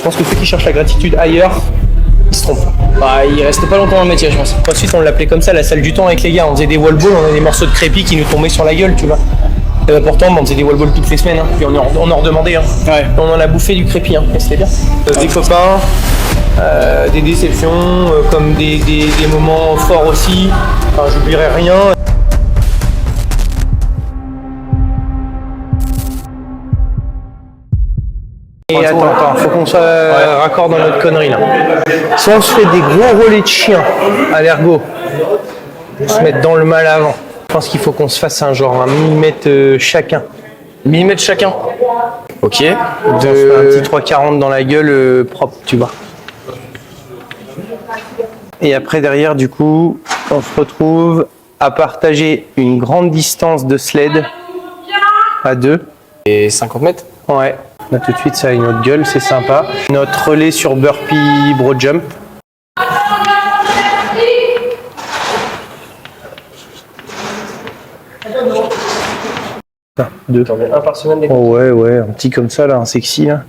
Je pense que ceux qui cherchent la gratitude ailleurs, ils se trompent. Bah, il reste pas longtemps dans le métier, je pense. Ensuite, on l'appelait comme ça, la salle du temps avec les gars. On faisait des wall balls, on avait des morceaux de crépi qui nous tombaient sur la gueule, tu vois. Et bah, pourtant, on faisait des wall balls toutes les semaines, hein. Puis on en redemandait. Hein. Ouais. On en a bouffé du crépi, hein. Et c'était bien. Des copains, des déceptions, comme des moments forts aussi. Enfin, j'oublierai rien. Et attends, faut qu'on soit raccord dans notre connerie là. Si on se fait des gros relais de chiens à l'ergot, pour se mettre dans le mal avant, je pense qu'il faut qu'on se fasse un millimètre chacun. Millimètre chacun. Ok. On se fait un petit 3,40 dans la gueule propre, tu vois. Et après derrière, du coup, on se retrouve à partager une grande distance de sled à deux. Et 50 mètres. Ouais. Là tout de suite ça a une autre gueule, c'est sympa. Notre relais sur burpee broad jump. Deux. Un par semaine. Oh ouais, un petit comme ça là, un sexy là.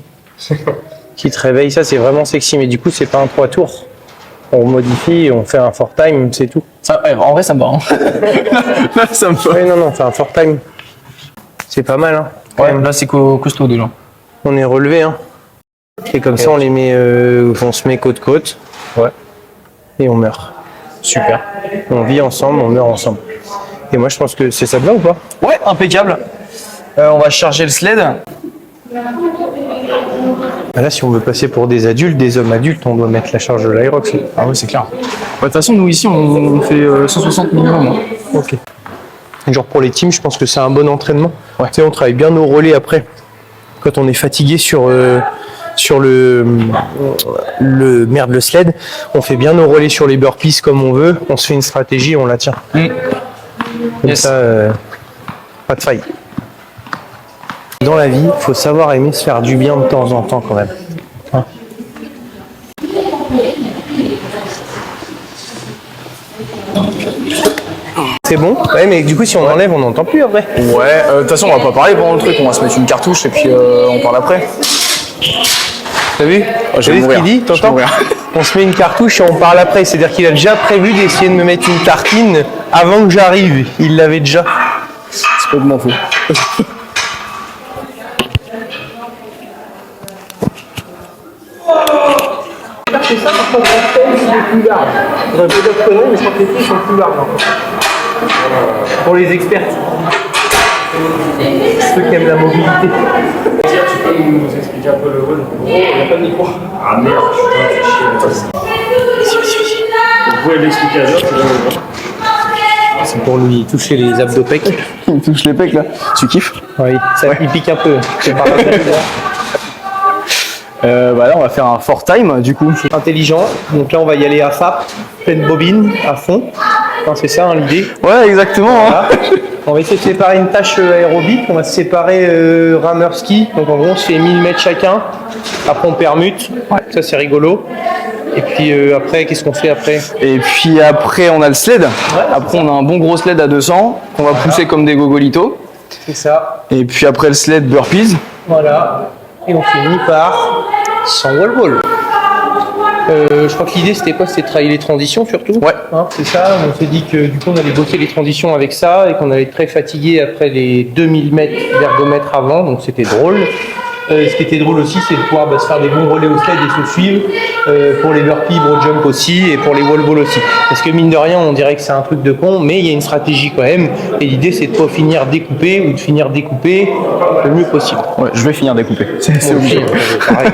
Qui te réveille, ça c'est vraiment sexy, mais du coup c'est pas un 3 tours. On modifie, on fait un fort time, c'est tout. Ça, en vrai ça me va. Hein. Ça me va. Oui, non, on fait un fort time. C'est pas mal, hein. Ouais, là c'est costaud déjà. On est relevé, hein. Et comme ça, on les met, on se met côte-côte. Ouais. Et on meurt. Super. On vit ensemble, on meurt ensemble. Et moi, je pense que c'est ça de là ou pas? Ouais, impeccable. On va charger le sled. Là, si on veut passer pour des adultes, des hommes adultes, on doit mettre la charge de l'Aerox. Ah ouais, c'est clair. De toute façon, nous ici, on fait 160 minimum. Hein. Ok. Genre pour les teams, je pense que c'est un bon entraînement. Ouais. Tu sais, on travaille bien nos relais après. Quand on est fatigué sur le sled, on fait bien nos relais sur les burpees comme on veut, on se fait une stratégie, on la tient. Comme ça, pas de faille. Dans la vie, il faut savoir aimer se faire du bien de temps en temps quand même. Hein? C'est bon? Ouais, mais du coup, si on enlève, on n'entend plus après. Ouais, de toute façon, on va pas parler pendant le truc, on va se mettre une cartouche et puis on parle après. T'as vu? Je vais ce qu'il dit? T'entends? On se met une cartouche et on parle après. C'est-à-dire qu'il a déjà prévu d'essayer de me mettre une tartine avant que j'arrive. Il l'avait déjà. C'est pas de m'en foutre. C'est ça, par contre, les plus larges. J'aurais pas dire de conneries, mais je crois que les filles sont plus larges. Pour les experts. Ceux qui aiment la mobilité. Tu peux nous expliquer un peu le rôle? Oh, il n'y a pas de micro. Ah merde, putain, c'est chier. Vous pouvez l'expliquer à Georges, c'est bien. C'est pour lui toucher les abdos pecs. Il touche les pecs là. Tu kiffes? Oui, ça, il pique un peu. C'est pas bah là on va faire un fort time du coup. intelligent. Donc là on va y aller à FAP, pleine bobine, à fond. Enfin, c'est ça hein, l'idée. Ouais exactement. Voilà. On va essayer de séparer une tâche aérobique. On va se séparer rameur ski. Donc en gros on se fait 1000 mètres chacun. Après on permute. Ouais. Ça c'est rigolo. Et puis après qu'est-ce qu'on fait après? Et puis après on a le sled. Ouais, après on a un bon gros sled à 200 qu'on va pousser comme des gogolitos. C'est ça. Et puis après le sled burpees. Voilà. Et on finit par 100 wall ball. Je crois que l'idée c'était quoi? C'était de travailler les transitions surtout. Ouais. Hein, c'est ça. On s'est dit que du coup on allait bosser les transitions avec ça et qu'on allait être très fatigué après les 2000 mètres d'ergomètre avant. Donc c'était drôle. Ce qui était drôle aussi, c'est de pouvoir se faire des bons relais au sled et se suivre pour les burpees, broad jump aussi et pour les wall ball aussi. Parce que mine de rien, on dirait que c'est un truc de con, mais il y a une stratégie quand même. Et l'idée, c'est de pas finir découpé ou de finir découpé le mieux possible. Ouais, je vais finir découpé. C'est obligé. Pareil.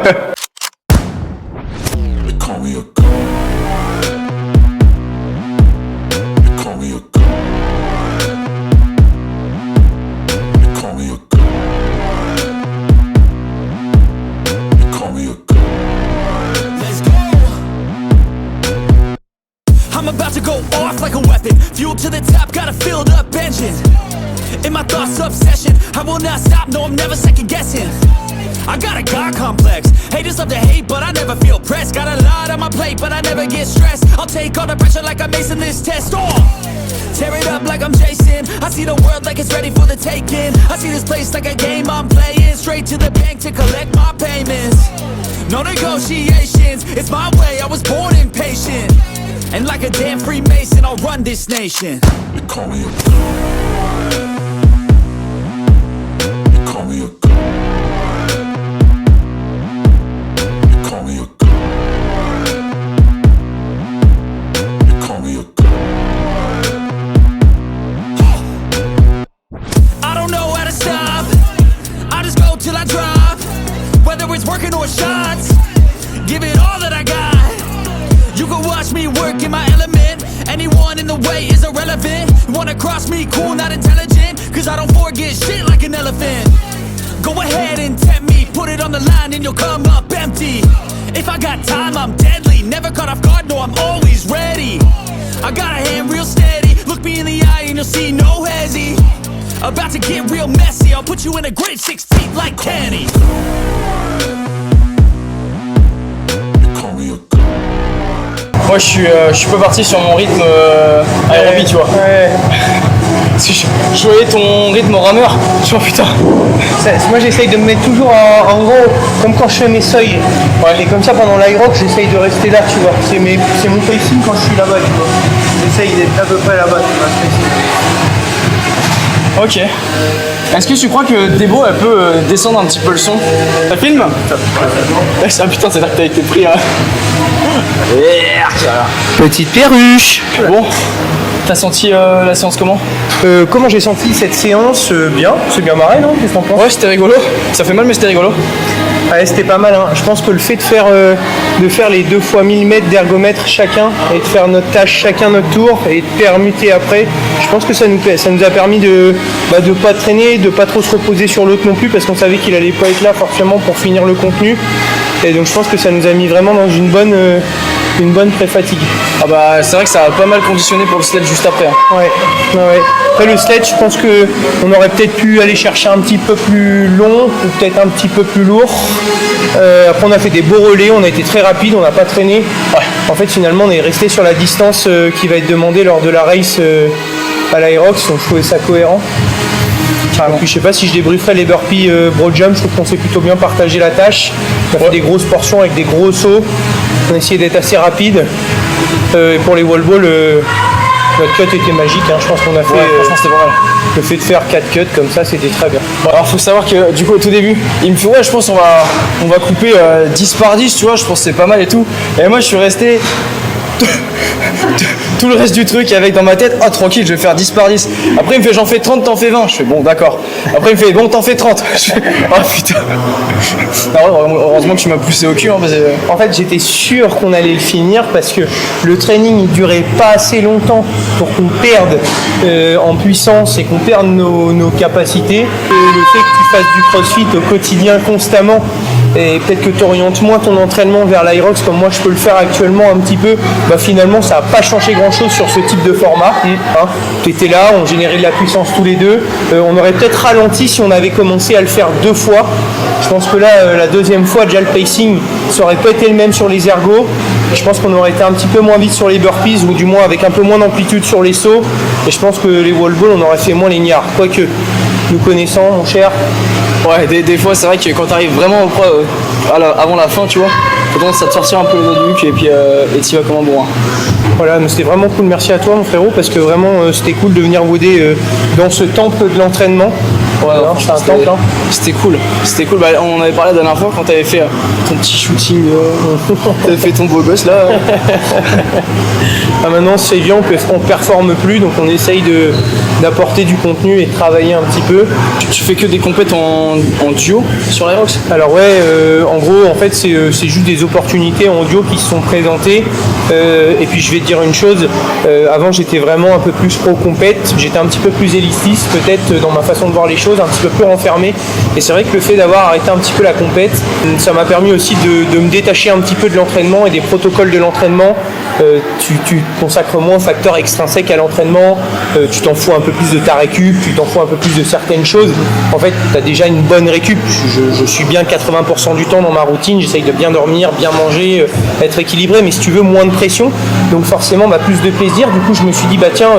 I'm about to go off like a weapon. Fuel to the top, got a filled up engine. In my thoughts, obsession. I will not stop, no, I'm never second guessing. I got a God complex. Haters love to hate, but I never feel pressed. Got a lot on my plate, but I never get stressed. I'll take all the pressure like I'm acing this test. Tear it up like I'm Jason. I see the world like it's ready for the taking. I see this place like a game I'm playing. Straight to the bank to collect my payments. No negotiations, it's my way, I was born impatient. And like a damn Freemason, I'll run this nation. They call me a god. They call me a god. They call me a god. They call me a god. I don't know how to stop, I just go till I drop. Whether it's working or shots, give it all that I got. You can watch me work in my element. Anyone in the way is irrelevant. You wanna cross me, cool, not intelligent. Cause I don't forget shit like an elephant. Go ahead and tempt me, put it on the line and you'll come up empty. If I got time, I'm deadly. Never caught off guard, no, I'm always ready. I got a hand real steady. Look me in the eye and you'll see no hezzy. About to get real messy. I'll put you in a grave 6 feet like Kenny. Moi je suis pas parti sur mon rythme aérobie, tu vois. Ouais. Parce que je voyais ton rythme au rameur. Je me suis dit, putain. Moi j'essaye de me mettre toujours en gros comme quand je fais mes seuils. Ouais, et comme ça pendant l'Irox j'essaye de rester là, tu vois. C'est mon pacing quand je suis là-bas, tu vois. J'essaye d'être à peu près là-bas, tu vois, ce pacing. Ok. Est-ce que tu crois que Debo elle peut descendre un petit peu le son? Ça filme? Ah putain, c'est là que t'as été pris. Hein. Petite perruche. Bon, t'as senti la séance comment? Comment j'ai senti cette séance? Bien, c'est bien marré, non? Qu'est-ce que t'en penses? Ouais, c'était rigolo. Ça fait mal, mais c'était rigolo. Ouais, c'était pas mal, hein. Je pense que le fait de faire les 2 fois 1000 mètres d'ergomètre chacun et de faire notre tâche chacun notre tour et de permuter après, je pense que ça nous a permis de pas traîner, de pas trop se reposer sur l'autre non plus parce qu'on savait qu'il allait pas être là forcément pour finir le contenu. Et donc je pense que ça nous a mis vraiment dans une bonne pré-fatigue. Ah bah c'est vrai que ça a pas mal conditionné pour le sled juste après. Hein. Ouais. Après le sled, je pense que on aurait peut-être pu aller chercher un petit peu plus long ou peut-être un petit peu plus lourd. Après on a fait des beaux relais, on a été très rapide, on n'a pas traîné. Ouais. En fait finalement on est resté sur la distance qui va être demandée lors de la race à l'Aerox, donc je trouvais ça cohérent. Puis je sais pas si je débrieferai les burpees broad jump, je trouve qu'on s'est plutôt bien partagé la tâche. On a fait des grosses portions avec des gros sauts, on a essayé d'être assez rapide. Et pour les wall balls, notre cut était magique, hein. Je pense qu'on a fait franchement c'était pas mal. le fait de faire 4 cuts comme ça, c'était très bien. Bon, alors faut savoir que du coup au tout début, il me fait ouais je pense on va couper 10 par 10, tu vois, je pense que c'est pas mal et tout. Et moi je suis resté tout le reste du truc avec dans ma tête, ah tranquille, je vais faire 10 par 10. Après il me fait j'en fais 30, t'en fais 20. Je fais bon d'accord. Après il me fait bon t'en fais 30. Je fais oh putain. Non, heureusement que tu m'as poussé au cul, hein, parce que... En fait j'étais sûr qu'on allait le finir parce que le training il durait pas assez longtemps pour qu'on perde en puissance et qu'on perde nos capacités. Le fait que tu fasses du crossfit au quotidien constamment et peut-être que tu orientes moins ton entraînement vers l'Irox comme moi je peux le faire actuellement un petit peu, bah finalement ça n'a pas changé grand chose sur ce type de format. Hein. Tu étais là, on générait de la puissance tous les deux. On aurait peut-être ralenti si on avait commencé à le faire 2 fois. Je pense que là, la deuxième fois, déjà le pacing, ça aurait pas été le même sur les ergos. Je pense qu'on aurait été un petit peu moins vite sur les burpees ou du moins avec un peu moins d'amplitude sur les sauts. Et je pense que les wall balls, on aurait fait moins les niards. Quoique, nous connaissant, mon cher. Ouais, des fois c'est vrai que quand t'arrives vraiment avant la fin, tu vois, t'as tendance à te sortir un peu le doigt du cul et puis t'y vas comme un bourrin. Voilà, mais c'était vraiment cool. Merci à toi, mon frérot, parce que vraiment c'était cool de venir wooder dans ce temple de l'entraînement. Ouais, c'est un temple. Hein. C'était cool. Bah, on en avait parlé la dernière fois quand t'avais fait ton petit shooting. T'avais fait ton beau gosse là. Ah, maintenant c'est évident qu'on performe plus, donc on essaye d'apporter du contenu et de travailler un petit peu. Tu fais que des compètes en duo sur l'Aerox? Alors ouais, en gros en fait c'est juste des opportunités en duo qui se sont présentées. Et puis je vais te dire une chose, avant j'étais vraiment un peu plus pro compète, j'étais un petit peu plus élitiste peut-être dans ma façon de voir les choses. choses, un petit peu plus renfermé. Et c'est vrai que le fait d'avoir arrêté un petit peu la compète, ça m'a permis aussi de me détacher un petit peu de l'entraînement et des protocoles de l'entraînement. Tu consacres moins au facteur extrinsèque à l'entraînement, tu t'en fous un peu plus de ta récup, tu t'en fous un peu plus de certaines choses. En fait, tu as déjà une bonne récup. Je suis bien 80% du temps dans ma routine, j'essaye de bien dormir, bien manger, être équilibré, mais si tu veux, moins de pression. Donc forcément, plus de plaisir. Du coup, je me suis dit, tiens,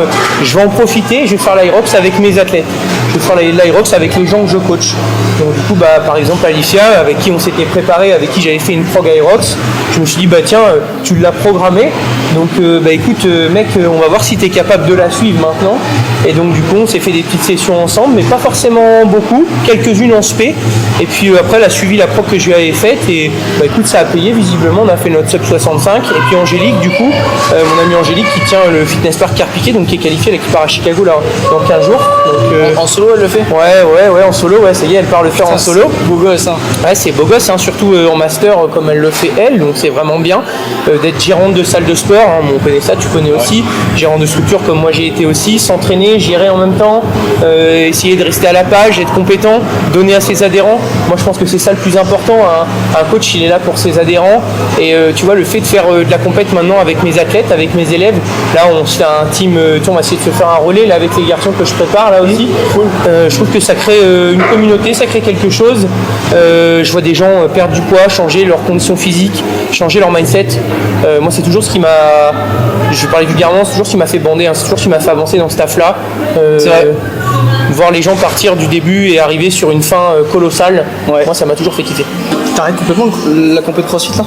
je vais en profiter, je vais faire l'Aerox avec mes athlètes. Je vais faire l'Aerox avec les gens que je coach. Donc du coup, par exemple, Alicia, avec qui on s'était préparé, avec qui j'avais fait une prog Aerox, je me suis dit, tiens, tu l'as programmé. Donc écoute mec, on va voir si tu es capable de la suivre maintenant. Et donc du coup on s'est fait des petites sessions ensemble, mais pas forcément beaucoup, quelques-unes en spé. Et puis après elle a suivi la prog que je lui avais faite et écoute, ça a payé visiblement, on a fait notre sub 65. Et puis Angélique, du coup, mon amie Angélique qui tient le fitness park Carpiquet, donc qui est qualifiée, elle qui part à Chicago là dans 15 jours. Donc, en solo elle le fait? Ouais, en solo, ça y est, elle part le faire en solo. Beau gosse, hein. Ouais, c'est beau gosse, surtout en master comme elle le fait elle, donc c'est vraiment bien d'être gérante de salle de sport. On connaît ça, tu connais aussi, gérant de structure comme moi j'ai été aussi, s'entraîner, gérer en même temps, essayer de rester à la page, être compétent, donner à ses adhérents. Moi je pense que c'est ça le plus important, un coach il est là pour ses adhérents et tu vois, le fait de faire de la compète maintenant avec mes athlètes, avec mes élèves, là on se fait un team, on va essayer de se faire un relais là avec les garçons que je prépare là aussi. Je trouve que ça crée une communauté, ça crée quelque chose. Je vois des gens perdre du poids, changer leur condition physique, changer leur mindset. Moi c'est toujours ce qui m'a, je vais parler vulgairement, c'est toujours ce qui m'a fait bander, c'est toujours ce qui m'a fait avancer dans ce taf là. C'est vrai. Voir les gens partir du début et arriver sur une fin colossale, moi ça m'a toujours fait kiffer. T'arrêtes complètement la compète CrossFit là?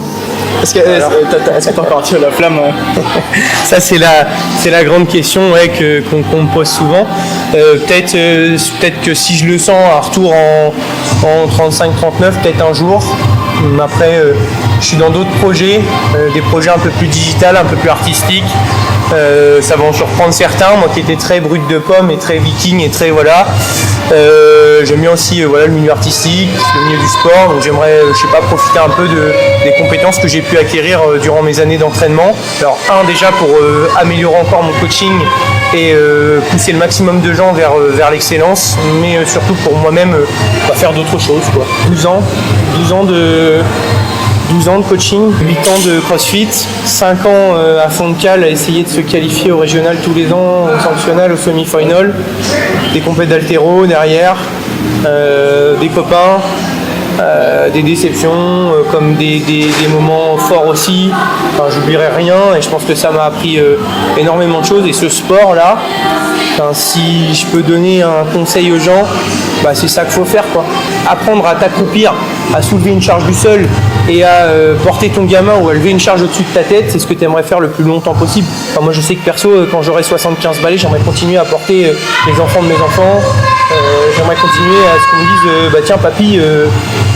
Est-ce que t'as encore tiré la flamme? Ça c'est la grande question qu'on me pose souvent. Peut-être que si je le sens à retour en 35-39, peut-être un jour. Après, je suis dans d'autres projets, des projets un peu plus digital, un peu plus artistiques. Ça va en surprendre certains, moi qui étais très brut de pomme et très viking et très voilà. J'aime bien aussi le milieu artistique, le milieu du sport, donc j'aimerais, profiter un peu des compétences que j'ai pu acquérir durant mes années d'entraînement. Alors déjà pour améliorer encore mon coaching et pousser le maximum de gens vers l'excellence, mais surtout pour moi-même faire d'autres choses, quoi. 12 ans de coaching, 8 ans de CrossFit, 5 ans à fond de cale à essayer de se qualifier au régional tous les ans, au sanctionnal, au semi-final, des compètes d'haltéro derrière, des copains, des déceptions, comme des moments forts aussi. Enfin, j'oublierai rien et je pense que ça m'a appris énormément de choses. Et ce sport-là, si je peux donner un conseil aux gens, c'est ça qu'il faut faire, quoi. Apprendre à t'accroupir, à soulever une charge du sol et à porter ton gamin ou à lever une charge au-dessus de ta tête, c'est ce que tu aimerais faire le plus longtemps possible. Enfin, moi je sais que perso, quand j'aurai 75 balais, j'aimerais continuer à porter les enfants de mes enfants. J'aimerais continuer à ce qu'on me dise tiens papy,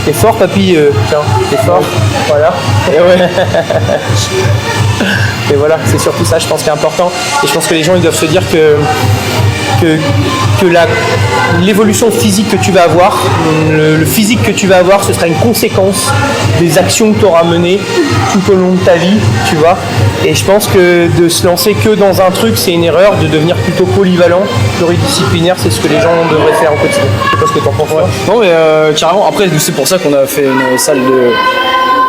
t'es fort papy, tiens, t'es fort, voilà. Et ouais. Et voilà, c'est surtout ça je pense qui est important. Et je pense que les gens ils doivent se dire que l'évolution physique que tu vas avoir, le physique que tu vas avoir, ce sera une conséquence des actions que tu auras menées tout au long de ta vie, tu vois. Et je pense que de se lancer que dans un truc, c'est une erreur, de devenir plutôt polyvalent, pluridisciplinaire, c'est ce que les gens devraient faire au quotidien. Je sais pas ce que t'en penses. Non mais carrément, après c'est pour ça qu'on a fait une salle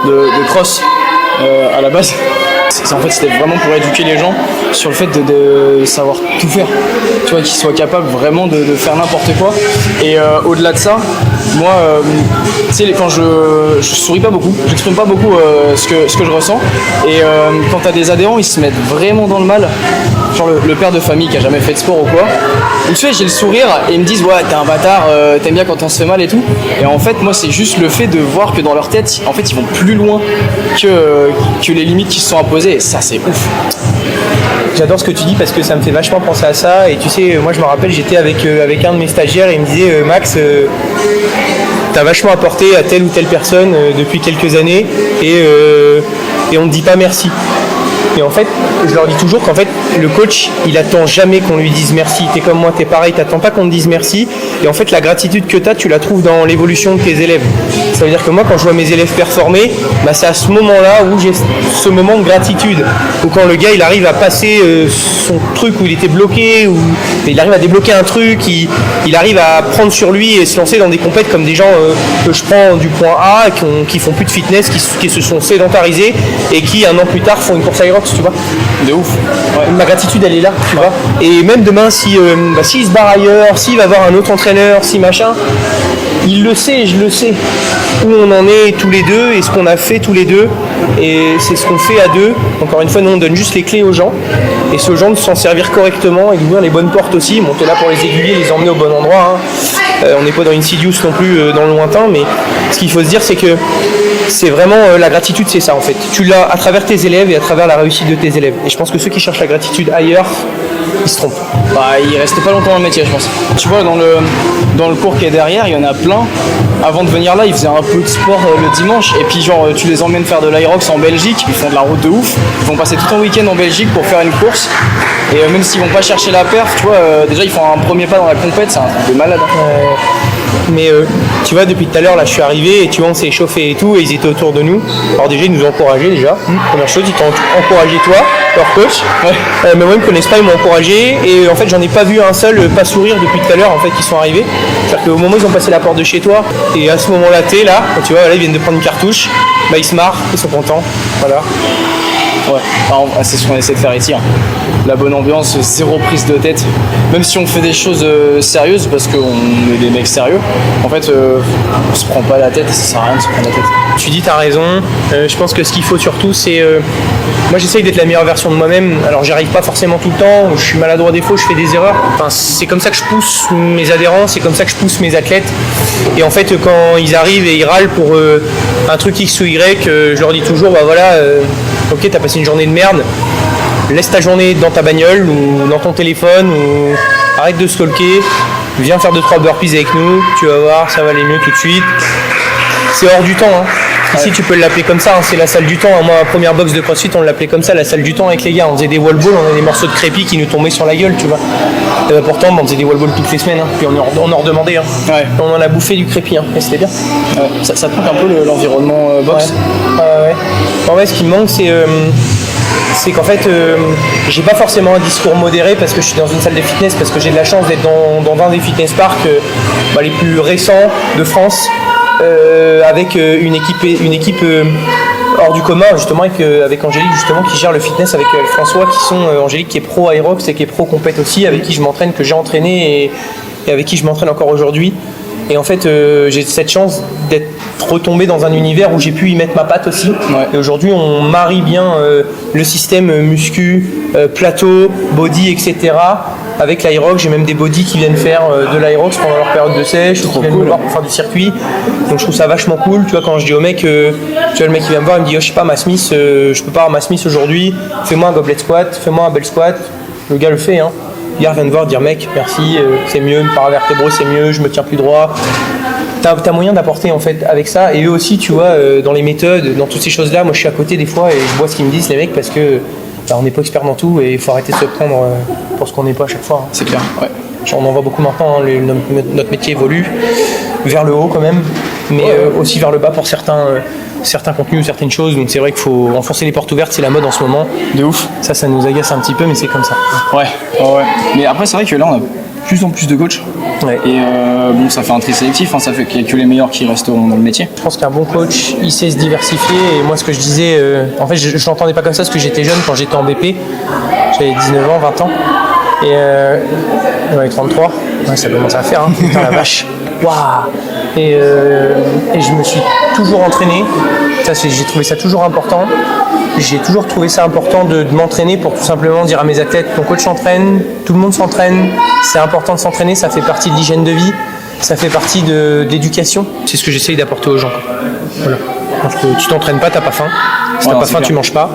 de cross à la base. En fait, c'était vraiment pour éduquer les gens sur le fait de savoir tout faire. Tu vois, qu'ils soient capables vraiment de faire n'importe quoi. Et au-delà de ça, moi, tu sais, quand je souris pas beaucoup, j'exprime pas beaucoup ce que je ressens. Et quand t'as des adhérents, ils se mettent vraiment dans le mal. Genre le père de famille qui a jamais fait de sport ou quoi. Ou tu sais, j'ai le sourire et ils me disent ouais, t'es un bâtard, t'aimes bien quand on se fait mal et tout. Et en fait, moi, c'est juste le fait de voir que dans leur tête, en fait, ils vont plus loin que les limites qui se sont imposées. Et ça, c'est ouf. J'adore ce que tu dis parce que ça me fait vachement penser à ça. Et tu sais, moi je me rappelle, j'étais avec un de mes stagiaires et il me disait Max, t'as vachement apporté à telle ou telle personne depuis quelques années et on ne dit pas merci. Et en fait, je leur dis toujours qu'en fait, le coach, il attend jamais qu'on lui dise merci. T'es comme moi, t'es pareil, t'attends pas qu'on te dise merci. Et en fait, la gratitude que tu la trouves dans l'évolution de tes élèves. Ça veut dire que moi, quand je vois mes élèves performer, bah, c'est à ce moment-là où j'ai ce moment de gratitude. Ou quand le gars, il arrive à passer son truc où il était bloqué, ou il arrive à débloquer un truc, il arrive à prendre sur lui et se lancer dans des compètes comme des gens que je prends du point A, qui font plus de fitness, qui se sont sédentarisés et qui, un an plus tard, font une course Aerox, tu vois. De ouf. Ouais. Ma gratitude, elle est là, tu vois. Et même demain, s'il se barre ailleurs, s'il va voir un autre entraîneur, si machin, il le sait, je le sais, où on en est tous les deux et ce qu'on a fait tous les deux. Et c'est ce qu'on fait à deux. Encore une fois, nous, on donne juste les clés aux gens. Et c'est aux gens de s'en servir correctement et d'ouvrir les bonnes portes aussi. Bon, t'es là pour les aiguiller, les emmener au bon endroit. Hein. On n'est pas dans Insidious non plus dans le lointain, mais ce qu'il faut se dire, c'est que c'est vraiment la gratitude, c'est ça en fait. Tu l'as à travers tes élèves et à travers la réussite de tes élèves. Et je pense que ceux qui cherchent la gratitude ailleurs, ils se trompent. Bah, ils restent pas longtemps dans le métier, je pense. Tu vois, dans le cours qui est derrière, il y en a plein. Avant de venir là, ils faisaient un peu de sport le dimanche. Et puis, genre, tu les emmènes faire de l'Aerox en Belgique. Ils font de la route de ouf. Ils vont passer tout un week-end en Belgique pour faire une course. Et même s'ils vont pas chercher la perf, tu vois, déjà, ils font un premier pas dans la compète. C'est un truc de malade. Mais tu vois, depuis tout à l'heure, là, je suis arrivé et tu vois, on s'est échauffé et tout, et ils étaient autour de nous. Alors déjà, ils nous ont encouragés déjà. Première chose, ils t'ont encouragé toi, leur coach. Mais moi, ils me connaissent pas, ils m'ont encouragé. Et en fait, j'en ai pas vu un seul pas sourire depuis tout à l'heure, en fait, qui sont arrivés. C'est-à-dire qu'au moment où ils ont passé la porte de chez toi, et à ce moment-là, t'es là, tu vois, là, ils viennent de prendre une cartouche, bah, ils se marrent, ils sont contents. Voilà. Ouais, c'est ce qu'on essaie de faire ici. Hein. La bonne ambiance, zéro prise de tête. Même si on fait des choses sérieuses, parce qu'on est des mecs sérieux, en fait, on se prend pas la tête, ça sert à rien de se prendre la tête. Tu dis, t'as raison. Je pense que ce qu'il faut surtout, c'est... moi, j'essaye d'être la meilleure version de moi-même. Alors, j'y arrive pas forcément tout le temps. Je suis maladroit des fois, je fais des erreurs. Enfin, c'est comme ça que je pousse mes adhérents, c'est comme ça que je pousse mes athlètes. Et en fait, quand ils arrivent et ils râlent pour un truc X ou Y, je leur dis toujours, bah voilà, ok, t'as passé une journée de merde. Laisse ta journée dans ta bagnole ou dans ton téléphone ou arrête de stalker. Viens faire 2-3 burpees avec nous. Tu vas voir, ça va aller mieux tout de suite. C'est hors du temps. Hein. Ici, tu peux l'appeler comme ça, hein, c'est la salle du temps. Moi, ma première box de CrossFit, on l'appelait comme ça, la salle du temps avec les gars. On faisait des wall balls, on avait des morceaux de crépi qui nous tombaient sur la gueule, tu vois. Et bah, pourtant, on faisait des wall balls toutes les semaines, hein. Puis on en redemandait. Hein. Ouais. On en a bouffé du crépi, hein. Et c'était bien. Ouais. Ça te manque un peu l'environnement box. Ouais. En vrai, ce qui me manque, c'est qu'en fait, j'ai pas forcément un discours modéré parce que je suis dans une salle de fitness, parce que j'ai de la chance d'être dans un des fitness parks les plus récents de France. Avec une équipe hors du commun justement avec Angélique justement qui gère le fitness avec François qui sont Angélique qui est pro Aerox et qui est pro compète aussi, avec qui je m'entraîne, que j'ai entraîné et avec qui je m'entraîne encore aujourd'hui. Et en fait j'ai cette chance d'être retombé dans un univers où j'ai pu y mettre ma patte aussi. Ouais. Et aujourd'hui on marie bien le système muscu, plateau, body, etc. avec l'Aerox. J'ai même des bodies qui viennent faire de l'Aerox pendant leur période de sèche ou qui viennent me voir pour faire du circuit. Donc je trouve ça vachement cool. Tu vois, quand je dis au mec, tu vois, le mec qui vient me voir, il me dit, oh, je sais pas, ma Smith, je peux pas avoir ma Smith aujourd'hui, fais-moi un goblet squat, fais-moi un bell squat. Le gars le fait, hein. Hier, vient de voir, dire mec, merci, c'est mieux, me paravertébraux, c'est mieux, je me tiens plus droit. T'as moyen d'apporter en fait avec ça. Et eux aussi, tu vois, dans les méthodes, dans toutes ces choses-là, moi je suis à côté des fois et je vois ce qu'ils me disent les mecs parce que on n'est pas expert dans tout et il faut arrêter de se prendre pour ce qu'on n'est pas à chaque fois. Hein. C'est clair, ouais. On en voit beaucoup maintenant, hein, notre métier évolue vers le haut quand même, mais aussi vers le bas pour certains contenus ou certaines choses. Donc c'est vrai qu'il faut enfoncer les portes ouvertes, c'est la mode en ce moment. De ouf. Ça nous agace un petit peu, mais c'est comme ça. Ouais. Mais après, c'est vrai que là, on a de plus en plus de coachs. Ouais. Et bon, ça fait un tri sélectif, hein, ça fait qu'il n'y a que les meilleurs qui resteront dans le métier. Je pense qu'un bon coach, il sait se diversifier. Et moi, ce que je disais, en fait, je l'entendais pas comme ça parce que j'étais jeune quand j'étais en BP. J'avais 19 ans, 20 ans. Et j'en ai 33. Ouais, ça commence à faire, hein. Putain, la vache. Waouh. Et je me suis toujours entraîné. J'ai trouvé ça toujours important. J'ai toujours trouvé ça important de m'entraîner pour tout simplement dire à mes athlètes, ton coach s'entraîne, tout le monde s'entraîne, c'est important de s'entraîner, ça fait partie de l'hygiène de vie, ça fait partie de l'éducation. C'est ce que j'essaye d'apporter aux gens. Voilà. tu t'entraînes pas, t'as pas faim. Si Ouais, t'as pas c'est faim, clair. tu manges pas.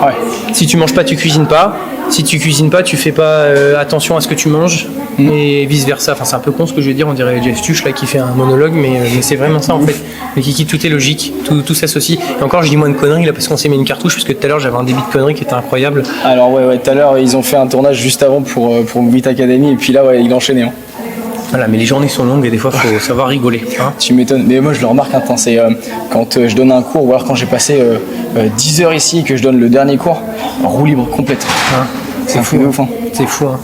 Ouais. Si tu manges pas, tu cuisines pas. Si tu cuisines pas, tu fais pas attention à ce que tu manges et vice versa. Enfin, c'est un peu con ce que je vais dire, on dirait Jeff Tuch là qui fait un monologue, mais c'est vraiment ça en fait. Mais Kiki, tout est logique, tout s'associe. Et encore, je dis moins de conneries là parce qu'on s'est mis une cartouche, parce que tout à l'heure j'avais un débit de conneries qui était incroyable. Alors ouais, tout à l'heure ils ont fait un tournage juste avant pour Beat Academy et puis là ouais, il enchaînait. Hein. Voilà, mais les journées sont longues et des fois faut savoir rigoler. Hein. Tu m'étonnes, mais moi je le remarque, c'est quand je donne un cours ou alors quand j'ai passé 10 heures ici et que je donne le dernier cours, roue libre complète. Hein. C'est fou de ouf. Hein. C'est fou, hein.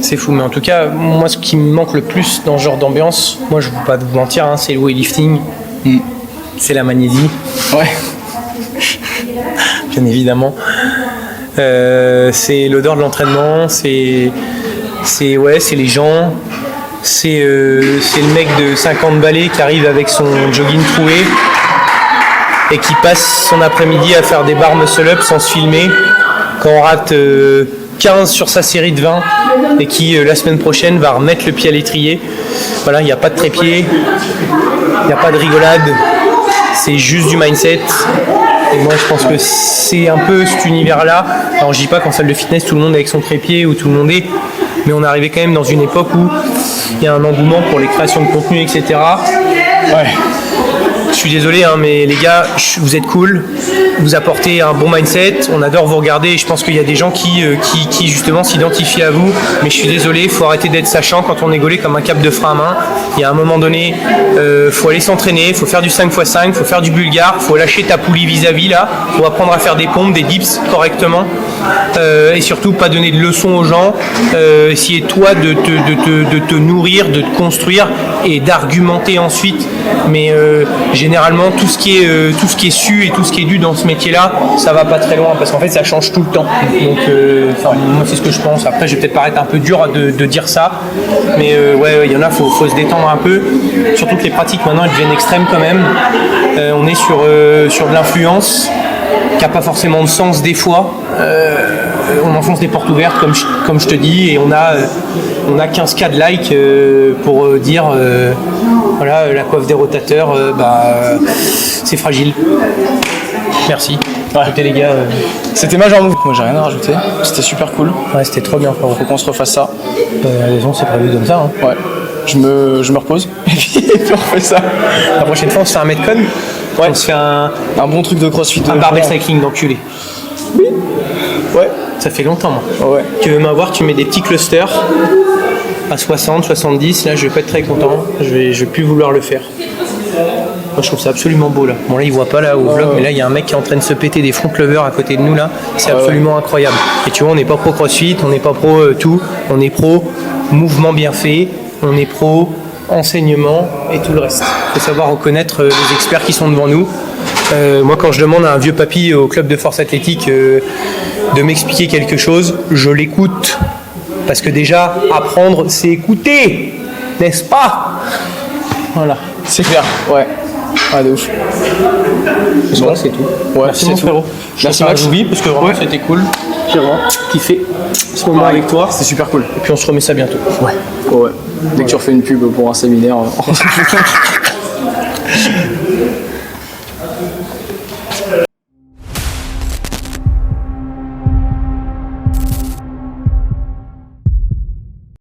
C'est fou, mais en tout cas, moi, ce qui me manque le plus dans ce genre d'ambiance, moi, je ne vais pas vous mentir, hein, c'est le weightlifting, c'est la magnésie, Ouais. bien évidemment. C'est l'odeur de l'entraînement, c'est les gens, c'est le mec de 50 balais qui arrive avec son jogging troué et qui passe son après-midi à faire des barres muscle-up sans se filmer. Quand on rate 15 sur sa série de 20 et qui la semaine prochaine va remettre le pied à l'étrier. Voilà, il n'y a pas de trépied, il n'y a pas de rigolade, c'est juste du mindset. Et moi je pense que c'est un peu cet univers-là. Alors je dis pas qu'en salle de fitness tout le monde est avec son trépied ou tout le monde est, mais on est arrivé quand même dans une époque où il y a un engouement pour les créations de contenu, etc. Ouais. Je suis désolé, hein, mais les gars, vous êtes cool, vous apportez un bon mindset, on adore vous regarder et je pense qu'il y a des gens qui justement s'identifient à vous, mais je suis désolé, il faut arrêter d'être sachant quand on est gaulé comme un cap de frein à main. Il y a un moment donné, faut aller s'entraîner, faut faire du 5x5, faut faire du bulgare, faut lâcher ta poulie vis-à-vis là, faut apprendre à faire des pompes, des dips correctement et surtout pas donner de leçons aux gens, essayer toi de te nourrir, de te construire et d'argumenter ensuite, mais généralement tout ce qui est su et tout ce qui est dû dans ce métier-là, ça va pas très loin parce qu'en fait ça change tout le temps. Donc moi c'est ce que je pense. Après je vais peut-être paraître un peu dur de dire ça, mais ouais, il y en a, faut se détendre un peu. Surtout que les pratiques maintenant elles deviennent extrêmes quand même. On est sur de l'influence qui n'a pas forcément de sens des fois. On enfonce des portes ouvertes comme je te dis et on a 15 cas de likes pour dire voilà, la coiffe des rotateurs, c'est fragile. Merci. Écoutez les gars, C'était majeur move. Moi j'ai rien à rajouter. C'était super cool. ouais, c'était trop bien frérot. Faut qu'on se refasse ça. Raison, c'est prévu comme ça. Hein. Ouais. Je me repose. Et puis on refait ça. La prochaine fois on se fait un Metcon. Ouais. On se fait un Un bon truc de crossfit. barbell cycling d'enculé. Ouais. Ça fait longtemps moi. Ouais. Tu veux m'avoir, tu mets des petits clusters à 60, 70, là je vais pas être très content, je vais plus vouloir le faire. Moi je trouve ça absolument beau là. Bon là il voit pas là au vlog, mais là il y a un mec qui est en train de se péter des front levers à côté de nous là, c'est absolument incroyable. Et tu vois on n'est pas pro crossfit, on n'est pas pro tout, on est pro mouvement bien fait, on est pro enseignement et tout le reste. Il faut savoir reconnaître les experts qui sont devant nous. Moi quand je demande à un vieux papy au club de force athlétique de m'expliquer quelque chose, je l'écoute. Parce que déjà, apprendre, c'est écouter, n'est-ce pas? Voilà. C'est clair. Ouais. Ah de ouf. Bon, c'est tout. Ouais, Merci c'est mon tout. frérot. Merci, Je Max. j'oublie parce que vraiment c'était cool. J'ai vraiment kiffé ce moment avec toi. C'est super cool. Et puis on se remet ça bientôt. Ouais. Ouais. Dès que tu refais une pub pour un séminaire.